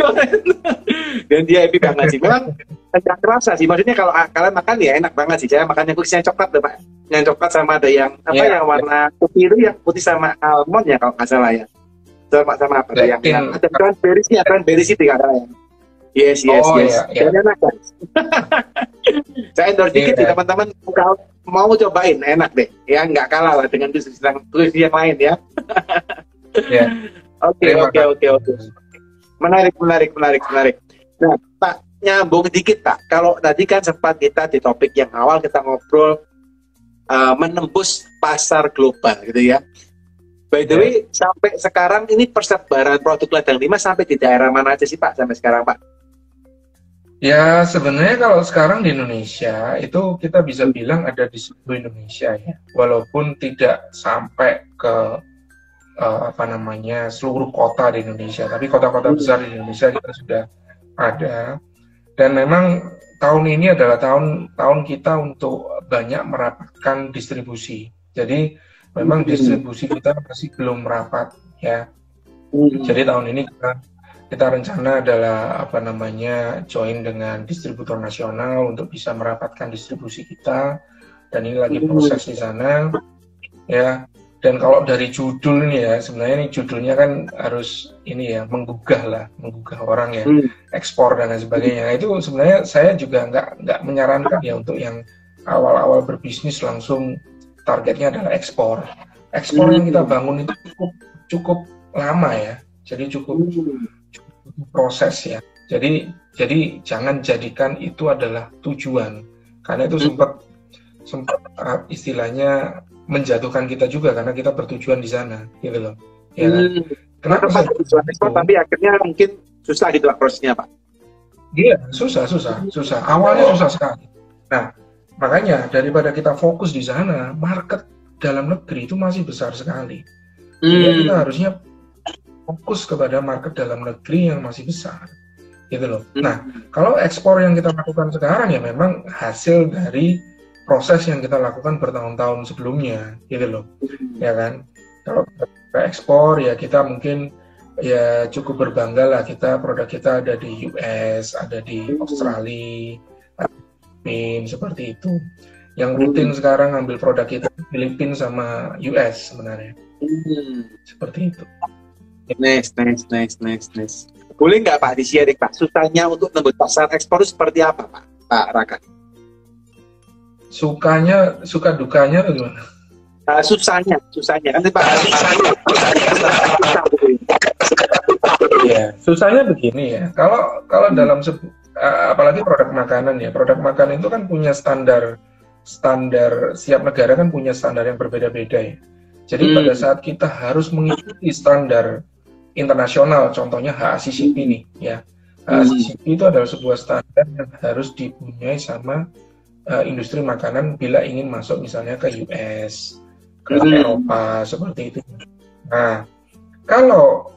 dan dia happy banget sih. Memang agak kerasa sih, maksudnya kalau kalian makan ya enak banget sih. Saya makannya cookiesnya coklat tuh Pak, yang coklat sama ada yang yang warna putih itu, yang putih sama almond ya kalau nggak salah ya, sama apa yang ada cranberry itu kan ya. Yes. Dan enak kan. Saya endorse dikit sih teman-teman, kalau mau cobain enak deh ya, nggak kalah lah dengan bisnis yang lain ya. Oke. Menarik. Nah Pak, nyambung dikit Pak, kalau tadi kan sempat kita di topik yang awal kita ngobrol menembus pasar global gitu ya. By the way, sampai sekarang ini persebaran produk Ladang Lima sampai di daerah mana aja sih Pak sampai sekarang Pak? Ya sebenarnya kalau sekarang di Indonesia itu kita bisa bilang ada di seluruh Indonesia ya, walaupun tidak sampai ke seluruh kota di Indonesia, tapi kota-kota besar di Indonesia kita sudah ada. Dan memang tahun ini adalah tahun kita untuk banyak merapatkan distribusi. Jadi memang distribusi kita masih belum merapat ya. Jadi tahun ini kita rencana adalah join dengan distributor nasional untuk bisa merapatkan distribusi kita, dan ini lagi proses di sana ya. Dan kalau dari judul nih ya, sebenarnya ini judulnya kan harus ini ya, menggugah orang ya, ekspor dan lain sebagainya. Nah, itu sebenarnya saya juga nggak menyarankan ya untuk yang awal-awal berbisnis langsung targetnya adalah ekspor. Ekspor yang kita bangun itu cukup lama ya, jadi cukup proses ya. Jadi jangan jadikan itu adalah tujuan, karena itu sempat istilahnya menjatuhkan kita juga karena kita bertujuan di sana, gitu loh. Ya kan? Kenapa tujuan ekspor tapi akhirnya mungkin susah gitu prosesnya, Pak? Iya, susah. Awalnya susah sekali. Nah, makanya daripada kita fokus di sana, market dalam negeri itu masih besar sekali. Jadi kita harusnya fokus kepada market dalam negeri yang masih besar, gitu loh. Nah, kalau ekspor yang kita lakukan sekarang ya memang hasil dari proses yang kita lakukan bertahun-tahun sebelumnya, gitu loh, ya kan. Kalau kita ekspor ya kita mungkin ya cukup berbangga lah, produk kita ada di US, ada di Australia, ada di Filipina, seperti itu. Yang rutin sekarang ngambil produk kita di Filipina sama US sebenarnya, seperti itu. Nice. Boleh nggak Pak di-share Pak, susahnya untuk tembus pasar ekspor seperti apa Pak Raka? Suka dukanya atau gimana? Susahnya kan Pak. Ya, susahnya begini ya. Kalau dalam apalagi produk makanan ya, produk makanan itu kan punya standar setiap negara kan punya standar yang berbeda-beda ya. Jadi pada saat kita harus mengikuti standar internasional, contohnya HACCP nih ya. HACCP itu adalah sebuah standar yang harus dipunyai sama industri makanan bila ingin masuk misalnya ke US, ke Eropa, seperti itu. Nah, kalau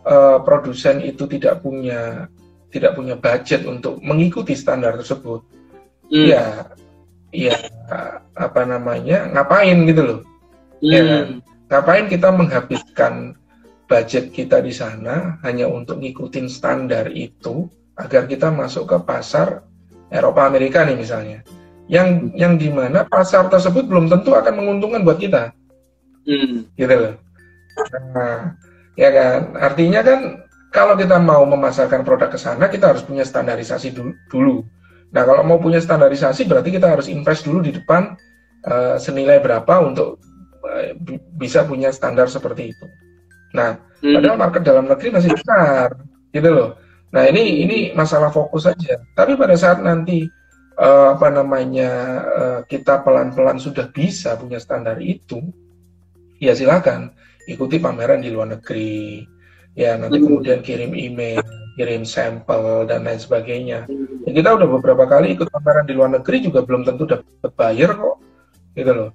produsen itu tidak punya budget untuk mengikuti standar tersebut, ya apa namanya, ngapain gitu loh, ya kan? Ngapain kita menghabiskan budget kita di sana hanya untuk ngikutin standar itu agar kita masuk ke pasar Eropa Amerika nih misalnya, yang dimana pasar tersebut belum tentu akan menguntungkan buat kita, gitu loh. Nah, ya kan, artinya kan kalau kita mau memasarkan produk ke sana kita harus punya standarisasi dulu. Nah, kalau mau punya standarisasi berarti kita harus invest dulu di depan senilai berapa untuk bisa punya standar seperti itu. Nah, padahal market dalam negeri masih besar, gitu loh. Nah, ini masalah fokus saja. Tapi pada saat nanti kita pelan-pelan sudah bisa punya standar itu, ya silakan ikuti pameran di luar negeri. Ya, nanti kemudian kirim email, kirim sampel dan lain sebagainya. Ya, kita udah beberapa kali ikut pameran di luar negeri juga belum tentu dapat buyer kok, gitu loh.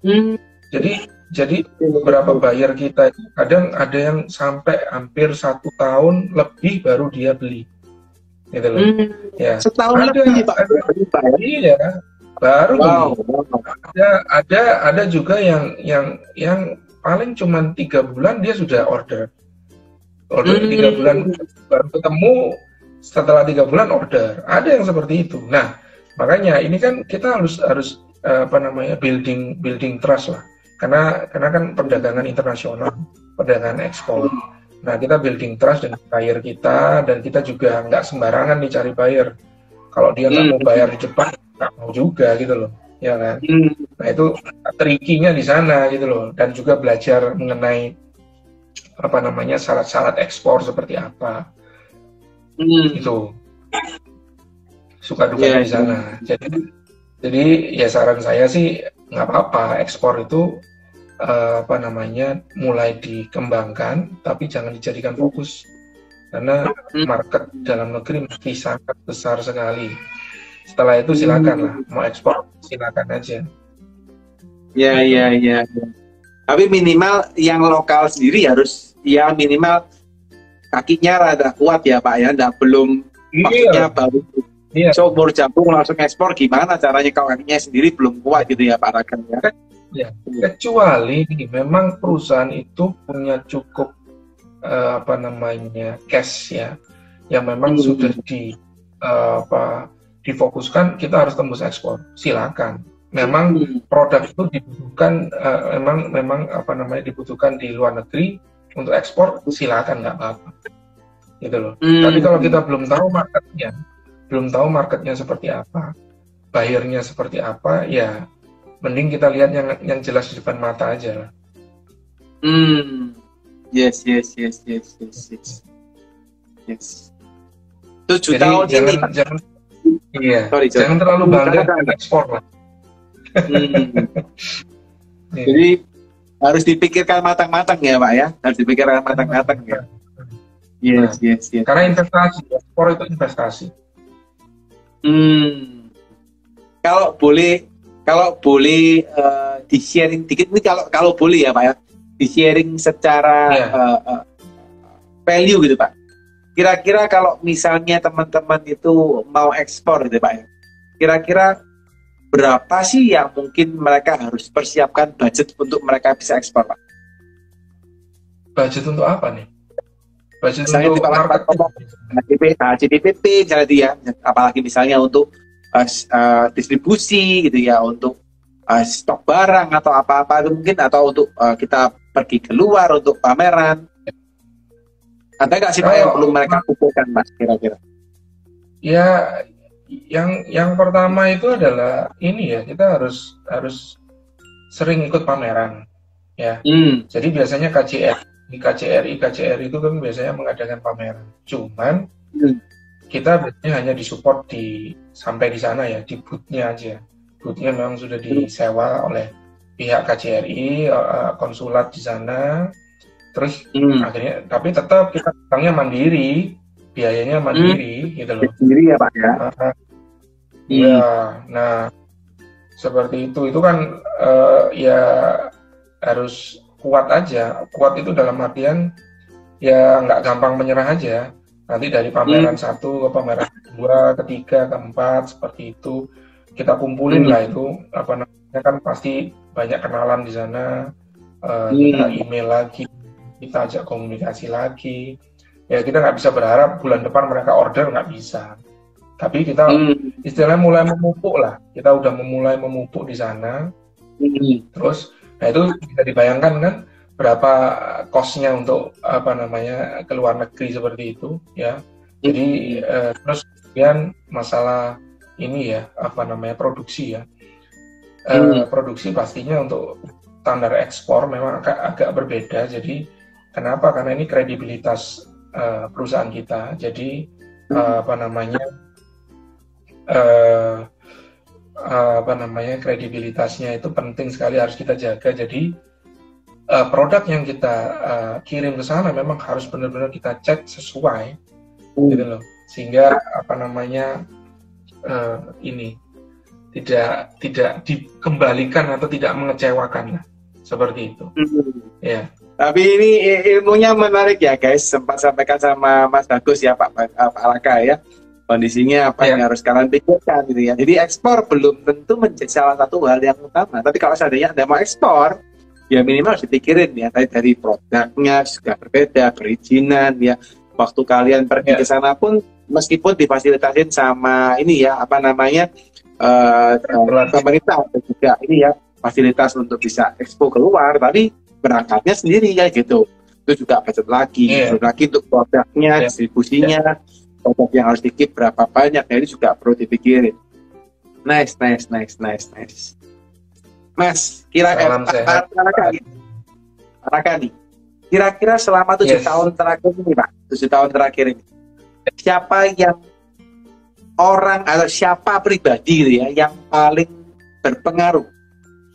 Jadi beberapa buyer kita itu kadang ada yang sampai hampir 1 tahun lebih baru dia beli, gitu loh. Ya. Setahun lebih Pak. Iya, baru beli. Ada juga yang paling cuma 3 bulan dia sudah order 3 bulan baru ketemu, setelah 3 bulan order. Ada yang seperti itu. Nah, makanya ini kan kita harus building trust lah. Karena kan perdagangan internasional, perdagangan ekspor. Nah, kita building trust dengan buyer kita, dan kita juga nggak sembarangan nih cari buyer. Kalau dia nggak mau bayar di Jepang, nggak mau juga gitu loh, ya kan? Nah, itu tricky-nya di sana gitu loh, dan juga belajar mengenai syarat-syarat ekspor seperti apa. Itu suka dukanya di sana. Jadi ya saran saya sih nggak apa-apa ekspor itu mulai dikembangkan, tapi jangan dijadikan fokus karena market dalam negeri masih sangat besar sekali. Setelah itu silakan lah, mau ekspor silakan aja. Ya. Tapi minimal yang lokal sendiri harus minimal kakinya rada kuat ya Pak ya, belum maksudnya baru baru jambung langsung ekspor, gimana caranya kalau kakinya sendiri belum kuat gitu ya Pak Rakan ya? Ya, kecuali memang perusahaan itu punya cukup cash ya, yang memang sudah difokuskan kita harus tembus ekspor, silakan. memang produk itu dibutuhkan memang apa namanya dibutuhkan di luar negeri untuk ekspor, silakan nggak apa-apa gitu loh. Tapi kalau kita belum tahu marketnya seperti apa, buyer-nya seperti apa, ya mending kita lihat yang jelas di depan mata aja lah. Yes. 7 tahun ini jangan terlalu bangga dengan ekspor lah. Jadi harus dipikirkan matang-matang ya Pak ya, harus dipikirkan matang-matang ya. Yes. Karena investasi, ekspor itu investasi. Kalau boleh di-sharing dikit ini kalau boleh ya Pak ya, di-sharing secara value gitu Pak. Kira-kira kalau misalnya teman-teman itu mau ekspor gitu Pak ya, kira-kira berapa sih yang mungkin mereka harus persiapkan budget untuk mereka bisa ekspor Pak? Budget untuk apa nih? Budget misalnya untuk HCPP misalnya dia, apalagi misalnya untuk distribusi gitu ya, untuk stok barang atau apa-apa itu mungkin, atau untuk kita pergi keluar untuk pameran. Ada nggak sih Pak yang perlu mereka kumpulkan Mas kira-kira? Ya, yang pertama itu adalah ini ya, kita harus sering ikut pameran ya. Jadi biasanya KJRI itu kan biasanya mengadakan pameran. Cuman kita biasanya hanya disupport sampai di sana ya, di booth-nya aja. Booth-nya memang sudah disewa oleh pihak KJRI, konsulat di sana. Terus akhirnya, tapi tetap kita datangnya mandiri, biayanya mandiri gitu loh. Mandiri ya Pak ya. Ya, nah seperti itu kan ya harus kuat aja. Kuat itu dalam artian ya nggak gampang menyerah aja. Nanti dari pameran 1 ke pameran 2, ke 3, ke 4 seperti itu kita kumpulin lah itu apa namanya, kan pasti banyak kenalan di sana. Kita email lagi, kita ajak komunikasi lagi. Ya kita nggak bisa berharap bulan depan mereka order, nggak bisa. Tapi kita istilahnya mulai memupuk lah. Kita udah mulai memupuk di sana. Terus, nah itu bisa dibayangkan kan berapa cost-nya untuk apa namanya ke luar negeri seperti itu ya. Jadi terus kemudian masalah ini ya apa namanya produksi ya. Produksi pastinya untuk standar ekspor memang agak berbeda. Jadi kenapa? Karena ini kredibilitas perusahaan kita. Jadi apa namanya kredibilitasnya itu penting sekali, harus kita jaga. Jadi produk yang kita kirim ke sana memang harus benar-benar kita cek sesuai gitu loh, sehingga apa namanya ini tidak dikembalikan atau tidak mengecewakan lah, seperti itu. Ya. Tapi ini ilmunya menarik ya guys, sempat sampaikan sama Mas Bagus ya Pak Raka ya, kondisinya apa yang harus kalian pikirkan gitu ya. Jadi ekspor belum tentu menjadi salah satu hal yang utama, tapi kalau seandainya Anda mau ekspor, ya minimal harus dipikirin ya, dari produknya juga berbeda, perizinan ya, waktu kalian pergi ke sana pun meskipun difasilitasin sama ini ya apa namanya pemerintah juga ini ya fasilitas untuk bisa ekspor keluar, tapi berangkatnya sendiri ya gitu, itu juga budget lagi, belum lagi untuk produknya, distribusinya, produk yang harus dikip berapa banyak, ya ini juga perlu dipikirin. Nice. Mas, kira-kira Raka nih, kira-kira selama 7 tahun terakhir ini Pak, 7 tahun terakhir ini, siapa yang orang atau siapa pribadi gitu ya yang paling berpengaruh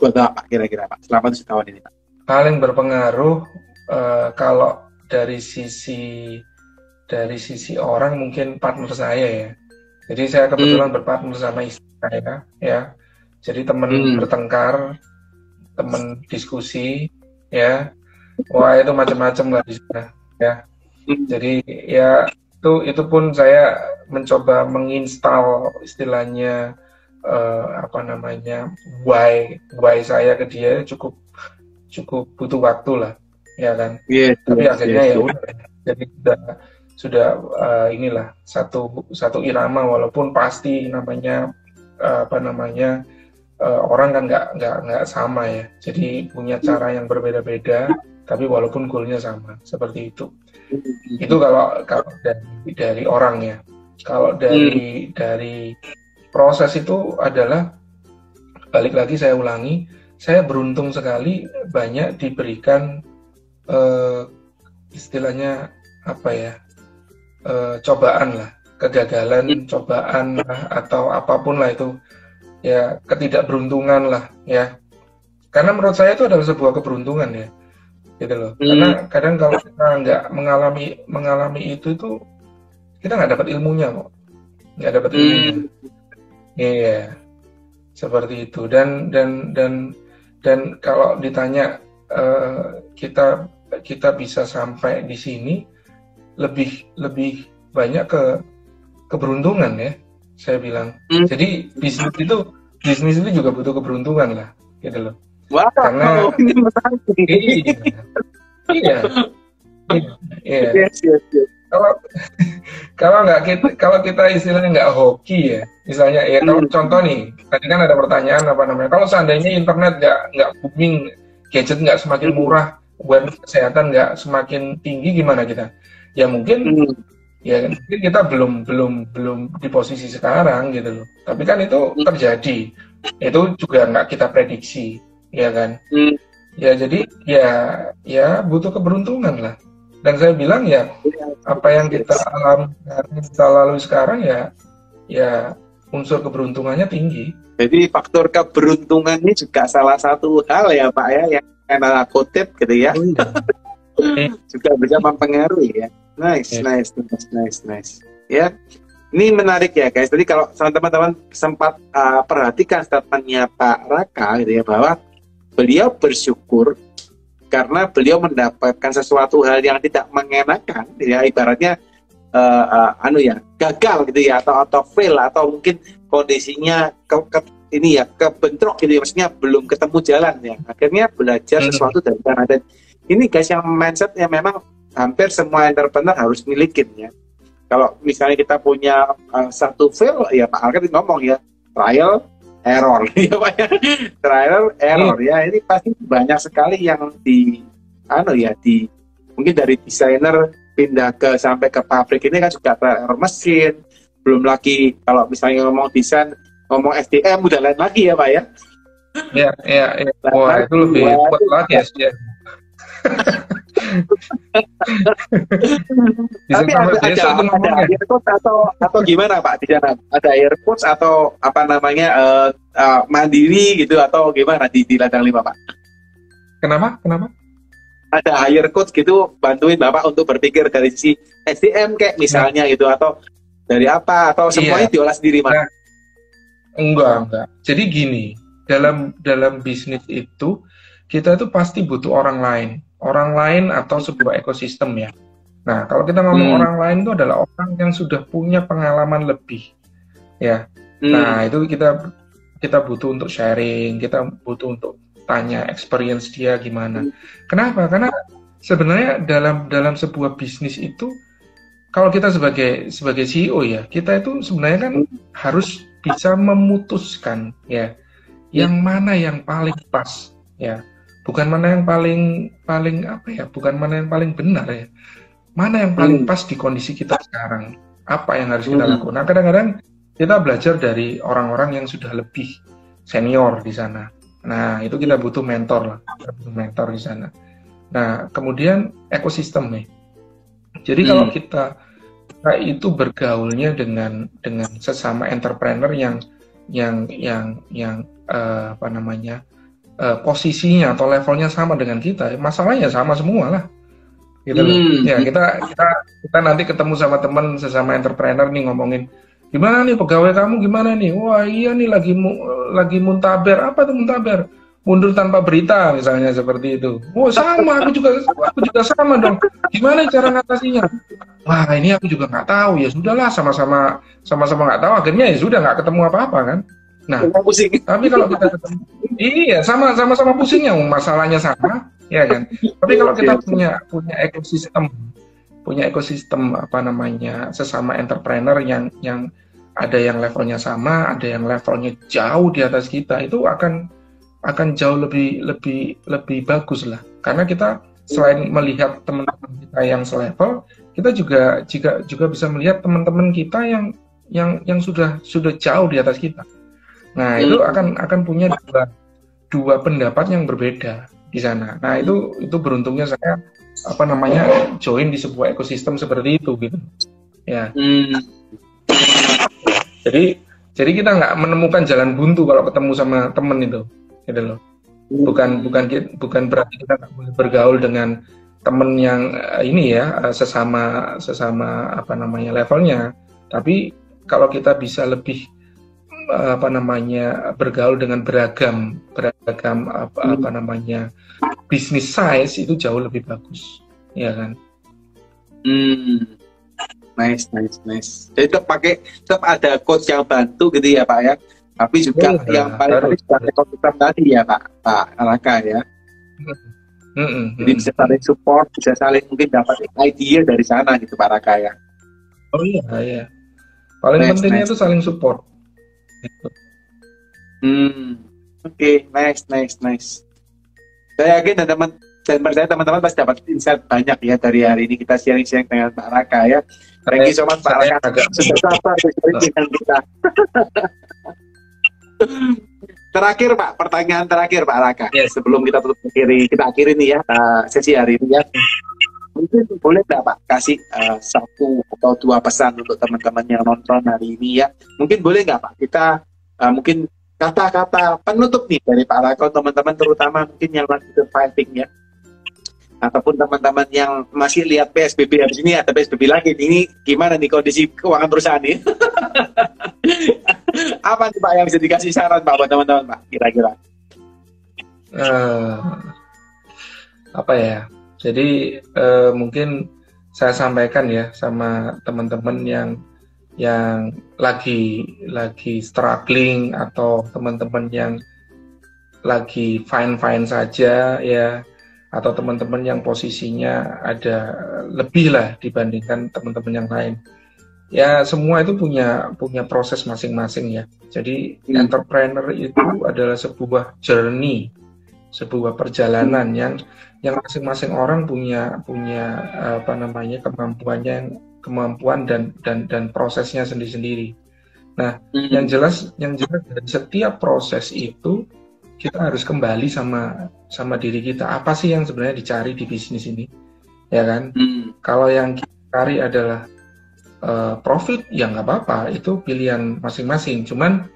buat Bapak kira-kira Pak selama 7 tahun ini Pak? Paling berpengaruh kalau dari sisi orang mungkin partner saya ya. Jadi saya kebetulan berpartner sama istri saya ya. Jadi teman bertengkar, teman diskusi ya. Wah itu macam-macam lah di sana ya. Jadi ya itu pun saya mencoba menginstal istilahnya apa namanya why saya ke dia cukup butuh waktu lah ya kan. Tapi akhirnya ya udah, jadi sudah inilah satu irama, walaupun pasti namanya apa namanya orang kan nggak sama ya, jadi punya cara yang berbeda-beda, tapi walaupun goalnya sama, seperti itu. Itu kalau dari orang ya. Kalau dari proses itu adalah, balik lagi saya ulangi, saya beruntung sekali banyak diberikan istilahnya apa ya, cobaan lah, kegagalan, cobaan lah, atau apapun lah itu ya, ketidakberuntungan lah ya, karena menurut saya itu adalah sebuah keberuntungan ya, gitu loh. Karena kadang kalau kita nggak mengalami itu kita nggak dapat ilmunya kok, nggak dapat ilmunya. Iya, seperti itu. Dan kalau ditanya kita bisa sampai di sini lebih banyak keberuntungan ya, saya bilang. Jadi bisnis itu juga butuh keberuntungan lah, gitu loh. Wow, karena ini menarik. Iya. Yes. Kalau kita istilahnya nggak hoki ya, misalnya ya, kalau contoh nih, tadi kan ada pertanyaan apa namanya, kalau seandainya internet nggak booming, gadget nggak semakin murah, buat kesehatan nggak semakin tinggi, gimana kita? Ya mungkin kita belum di posisi sekarang gitu loh. Tapi kan itu terjadi, itu juga nggak kita prediksi, ya kan? Ya jadi ya butuh keberuntungan lah. Dan saya bilang ya, apa yang kita lalui sekarang ya unsur keberuntungannya tinggi. Jadi faktor keberuntungan ini juga salah satu hal ya Pak ya, yang Anda kutip gitu ya. Juga bisa mempengaruhi ya. Nice. Ya, ini menarik ya guys. Jadi kalau teman-teman sempat perhatikan statementnya Pak Raka gitu ya, bahwa beliau bersyukur karena beliau mendapatkan sesuatu hal yang tidak mengenakan, ya ibaratnya gagal gitu ya, atau fail, atau mungkin kondisinya kebentrok gitu ya, maksudnya belum ketemu jalan ya. Akhirnya belajar sesuatu dari sana. Dan ini guys yang mindset yang memang hampir semua entrepreneur harus milikin ya. Kalau misalnya kita punya satu fail, ya Pak Alket ngomong ya, trial error ya Pak ya, trial error ya. Ini pasti banyak sekali yang mungkin dari desainer pindah sampai ke pabrik ini kan juga trial mesin, belum lagi kalau misalnya ngomong desain, ngomong SDM udah lain lagi ya Pak ya. Iya. Wah, itu lebih kuat lagi ya. Tapi ada air quotes atau gimana Pak di sana? Ada air quotes atau apa namanya mandiri gitu atau gimana di ladang 5 Pak? Kenapa? Ada air quotes gitu bantuin Bapak untuk berpikir dari sisi SDM kayak misalnya gitu, atau dari apa, atau semuanya diolah sendiri Pak? Enggak. Jadi gini, dalam bisnis itu kita itu pasti butuh orang lain atau sebuah ekosistem ya. Nah, kalau kita ngomong orang lain itu adalah orang yang sudah punya pengalaman lebih, ya. Nah, itu kita butuh untuk sharing, kita butuh untuk tanya experience dia gimana. Kenapa? Karena sebenarnya dalam sebuah bisnis itu, kalau kita sebagai CEO ya, kita itu sebenarnya kan harus bisa memutuskan ya, yang mana yang paling pas ya. Bukan mana yang paling bukan mana yang paling benar ya. Mana yang paling pas di kondisi kita sekarang. Apa yang harus kita lakukan. Nah, kadang-kadang kita belajar dari orang-orang yang sudah lebih senior di sana. Nah, itu kita butuh mentor lah. Kita butuh mentor di sana. Nah, kemudian ekosistem nih. Jadi kalau kita itu bergaulnya dengan sesama entrepreneur yang posisinya atau levelnya sama dengan kita, masalahnya sama semua lah, gitu loh. Ya kita nanti ketemu sama teman sesama entrepreneur nih, ngomongin gimana nih pegawai kamu, gimana nih, wah iya nih lagi muntaber, apa tuh muntaber, mundur tanpa berita misalnya, seperti itu. Oh sama, aku juga sama dong, gimana cara ngatasinya? Wah ini aku juga nggak tahu, ya sudahlah, sama-sama nggak tahu, akhirnya ya sudah nggak ketemu apa-apa kan. Nah, tapi kalau kita ketemu, iya sama-sama pusingnya, masalahnya sama, ya kan. Tapi kalau kita punya ekosistem apa namanya, sesama entrepreneur yang ada yang levelnya sama, ada yang levelnya jauh di atas kita, itu akan jauh lebih bagus lah. Karena kita selain melihat teman-teman kita yang selevel, kita juga bisa melihat teman-teman kita yang sudah jauh di atas kita. Nah, itu akan punya dua pendapat yang berbeda di sana. Nah, itu beruntungnya saya join di sebuah ekosistem seperti itu gitu. Ya. Jadi kita nggak menemukan jalan buntu kalau ketemu sama temen itu, gitu loh. Bukan berarti kita nggak boleh bergaul dengan temen yang sesama levelnya. Tapi kalau kita bisa lebih bergaul dengan beragam bisnis size, itu jauh lebih bagus, ya kan? Nice. Jadi tetap ada coach yang bantu gitu ya Pak ya. Tapi juga yang paling penting juga ekosistem tadi ya Pak Raka ya. Jadi bisa saling support, bisa saling mungkin dapat ide dari sana gitu Pak Raka ya. Oh iya. Paling pentingnya itu saling support. Oke, nice. Saya yakin dan percaya teman-teman pasti dapat insight banyak ya dari hari ini kita sharing dengan Pak Raka ya. Thank you so much Pak Raka. Sudah sabar dengan kita. Terakhir Pak, pertanyaan terakhir Pak Raka. Yes. Sebelum kita akhiri nih ya sesi hari ini ya. Mungkin boleh nggak Pak kasih satu atau dua pesan untuk teman-teman yang nonton hari ini ya. Mungkin boleh nggak Pak kita mungkin kata-kata penutup nih dari Pak Raka, teman-teman terutama mungkin yang lagi fighting ya, ataupun teman-teman yang masih lihat PSBB habis ini ada PSBB lagi, ini gimana nih kondisi keuangan perusahaan ini? Apa nih Pak yang bisa dikasih saran Pak buat teman-teman Pak kira-kira? Jadi mungkin saya sampaikan ya sama teman-teman yang lagi struggling, atau teman-teman yang lagi fine saja ya, atau teman-teman yang posisinya ada lebih lah dibandingkan teman-teman yang lain. Ya semua itu punya proses masing-masing ya. Jadi entrepreneur itu adalah sebuah journey, sebuah perjalanan yang masing-masing orang punya kemampuan dan prosesnya sendiri-sendiri. Nah, yang jelas dari setiap proses itu kita harus kembali sama diri kita. Apa sih yang sebenarnya dicari di bisnis ini, ya kan? Kalau yang kita cari adalah profit, ya nggak apa-apa, itu pilihan masing-masing. Cuman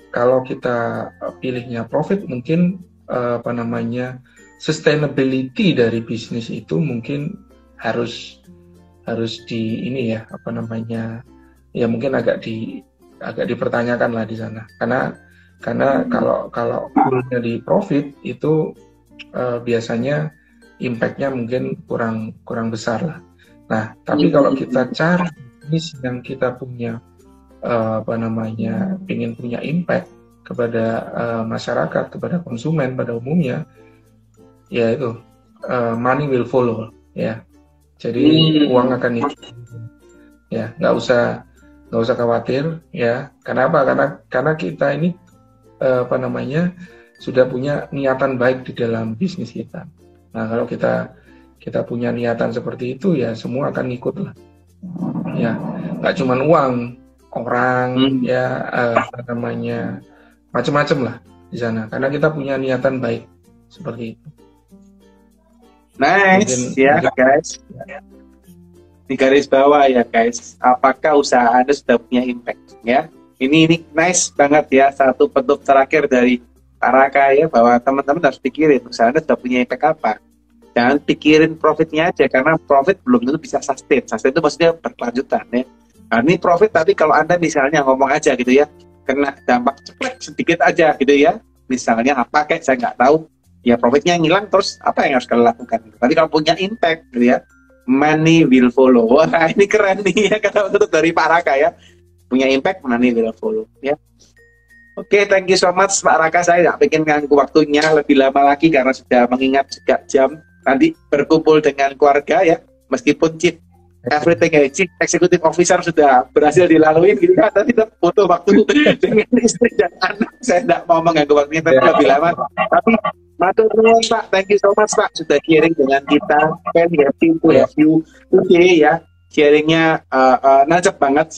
kalau kita pilihnya profit, mungkin sustainability dari bisnis itu mungkin harus mungkin agak dipertanyakan lah di sana, karena kalau goalnya di profit itu biasanya impactnya mungkin kurang besar lah. Nah, tapi kalau kita cari bisnis yang kita punya ingin punya impact kepada masyarakat, kepada konsumen pada umumnya, ya itu money will follow ya. Jadi uang akan ikut, ya nggak usah khawatir ya. Kenapa? Karena kita ini sudah punya niatan baik di dalam bisnis kita. Nah kalau kita punya niatan seperti itu ya semua akan ikut lah. Ya nggak cuma uang, orang ya macam-macam lah di sana. Karena kita punya niatan baik seperti itu. Nice, guys. Di garis bawah ya guys, apakah usaha Anda sudah punya impact ya? Ini nice banget ya, satu penutup terakhir dari Pak Raka ya, bahwa teman-teman harus pikirin usaha Anda sudah punya impact apa. Jangan pikirin profitnya aja, karena profit belum tentu bisa sustain. Sustain itu maksudnya berkelanjutan ya. Nah, ini profit, tapi kalau Anda misalnya ngomong aja gitu ya, kena dampak ceplek sedikit aja gitu ya, misalnya apa kayak saya nggak tahu, ya profitnya ngilang, terus apa yang harus kalian lakukan? Tapi kalau punya impact gitu ya, money will follow. Wah ini keren nih ya, kata tutup dari Pak Raka ya, punya impact, money will follow ya. Oke, thank you so much Pak Raka. Saya nggak pengen nganggu waktunya lebih lama lagi karena sudah mengingat juga jam. Nanti berkumpul dengan keluarga ya, meskipun cheat everything chief executive officer sudah berhasil dilalui gitu kan, tapi tetap butuh waktu dengan istri dan anak. Saya tidak mau mengganggu waktunya lebih lama, tapi matur nuwun Pak, thank you so much Pak sudah sharing dengan kita. Very happy to have you today ya, sharingnya nancep banget.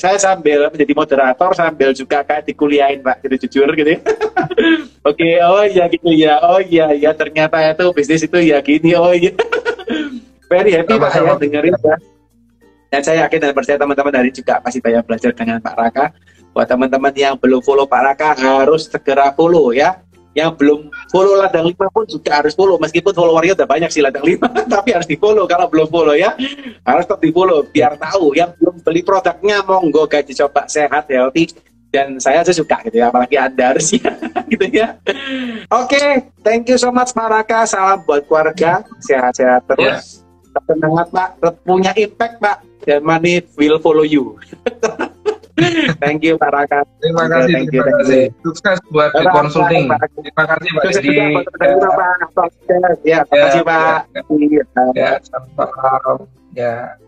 Saya sambil menjadi moderator sambil juga kayak dikuliahin Pak, gitu jujur gitu. Oke, oh iya gitu ya, oh iya ya ternyata itu bisnis itu ya gini, oh iya. Very happy Pak ya dengerin ya. Dan saya yakin dan percaya teman-teman dari juga pasti banyak belajar dengan Pak Raka. Buat teman-teman yang belum follow Pak Raka harus segera follow ya. Yang belum follow Ladang 5 pun juga harus follow. Meskipun followernya udah banyak sih Ladang 5, tapi harus di follow. Kalau belum follow ya harus tetap di follow biar tahu. Yang belum beli produknya monggo gaji coba sehat healthy. Dan saya aja suka gitu ya, apalagi Anda harus ya gitu ya. Oke, thank you so much Pak Raka. Salam buat keluarga, sehat-sehat terus. Semangat Pak, punya impact Pak, dan money will follow you. Thank you Pak Raka. Terima kasih, terima kasih. Sukses buat di consulting. Terima kasih Pak Dedi. Ya, terima kasih Pak. Ya, sampai. Ya.